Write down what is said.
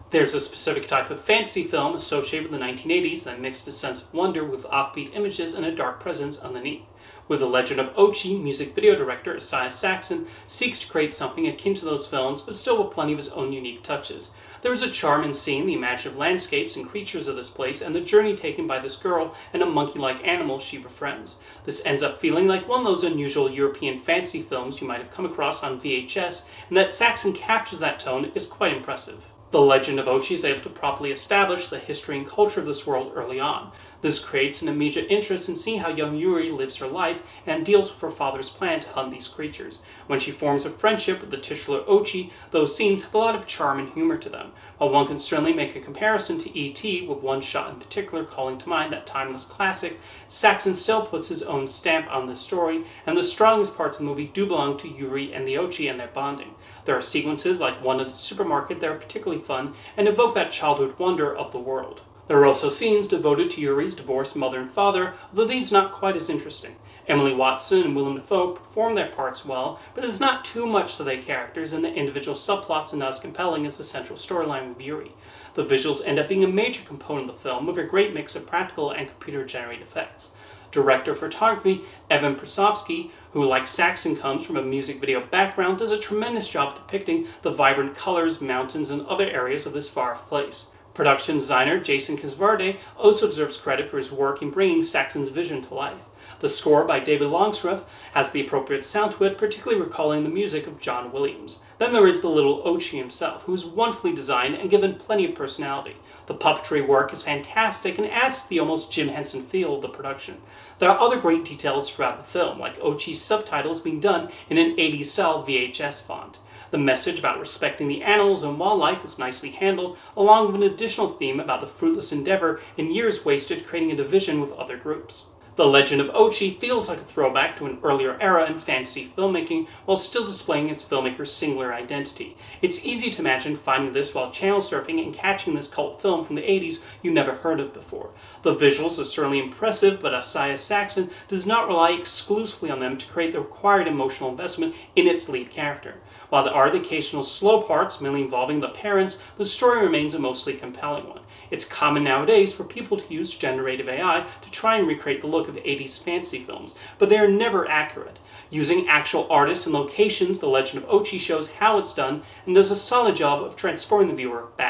There's a specific type of fantasy film associated with the 1980s that mixed a sense of wonder with offbeat images and a dark presence underneath. With the Legend of Ochi, music video director Isaiah Saxon seeks to create something akin to those films, but still with plenty of his own unique touches. There is a charm in seeing the imaginative landscapes and creatures of this place and the journey taken by this girl and a monkey-like animal she befriends. This ends up feeling like one of those unusual European fantasy films you might have come across on VHS, and that Saxon captures that tone is quite impressive. The Legend of Ochi is able to properly establish the history and culture of this world early on. This creates an immediate interest in seeing how young Yuri lives her life and deals with her father's plan to hunt these creatures. When she forms a friendship with the titular Ochi, those scenes have a lot of charm and humor to them. While one can certainly make a comparison to E.T., with one shot in particular calling to mind that timeless classic, Saxon still puts his own stamp on this story, and the strongest parts of the movie do belong to Yuri and the Ochi and their bonding. There are sequences like one at the supermarket that are particularly fun and evoke that childhood wonder of the world. There are also scenes devoted to Yuri's divorced mother and father, although these are not quite as interesting. Emily Watson and Willem Dafoe perform their parts well, but there's not too much to their characters, and the individual subplots are not as compelling as the central storyline with Yuri. The visuals end up being a major component of the film, with a great mix of practical and computer-generated effects. Director of photography Evan Prasovsky, who like Saxon comes from a music video background, does a tremendous job depicting the vibrant colors, mountains, and other areas of this far-off place. Production designer Jason Kisvarde also deserves credit for his work in bringing Saxon's vision to life. The score by David Longsworth has the appropriate sound to it, particularly recalling the music of John Williams. Then there is the little Ochi himself, who is wonderfully designed and given plenty of personality. The puppetry work is fantastic and adds to the almost Jim Henson feel of the production. There are other great details throughout the film, like Ochi's subtitles being done in an 80s-style VHS font. The message about respecting the animals and wildlife is nicely handled, along with an additional theme about the fruitless endeavor and years wasted creating a division with other groups. The Legend of Ochi feels like a throwback to an earlier era in fantasy filmmaking while still displaying its filmmaker's singular identity. It's easy to imagine finding this while channel surfing and catching this cult film from the 80s you never heard of before. The visuals are certainly impressive, but Isaiah Saxon does not rely exclusively on them to create the required emotional investment in its lead character. While there are the occasional slow parts, mainly involving the parents, the story remains a mostly compelling one. It's common nowadays for people to use generative AI to try and recreate the look of 80s fantasy films, but they are never accurate. Using actual artists and locations, The Legend of Ochi shows how it's done and does a solid job of transporting the viewer back